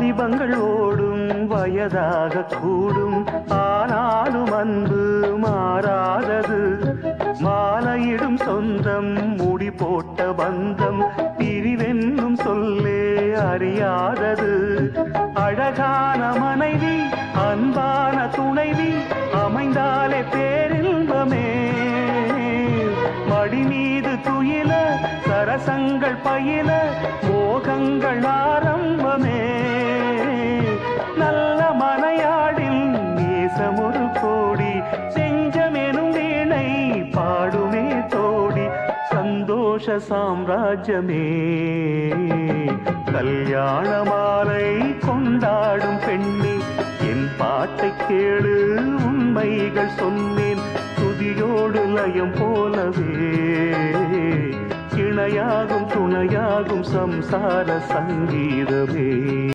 வாலிபங்கள் ஓடும் வயதாக கூடும், ஆனாலும் அன்பு மாறாதது. மாலையிடும் சொந்தம், முடி போட்ட பந்தம், பிரிவென்னும் சொல்லே அறியாதது. அழகான மனைவி, அன்பான துணைவி அமைந்தாலே பேரின்பமே. மடி மீது துயில, சரசங்கள் பயில, மோகங்கள் ஆரம்பமே. நல்ல மனையாடில் நேசமொரு கோடி, செஞ்சமெனும் வீணை பாடுமே தோடி. சந்தோஷ சாம்ராஜ்யமே, கல்யாண மாலை கொண்டாடும் பெண்ணே, என் பாட்டை கேளு, உண்மைகள் சொன்னேன். துதியோடு லயம் போலவே இணையாகும் துணையாகும் சம்சார சங்கீதமே.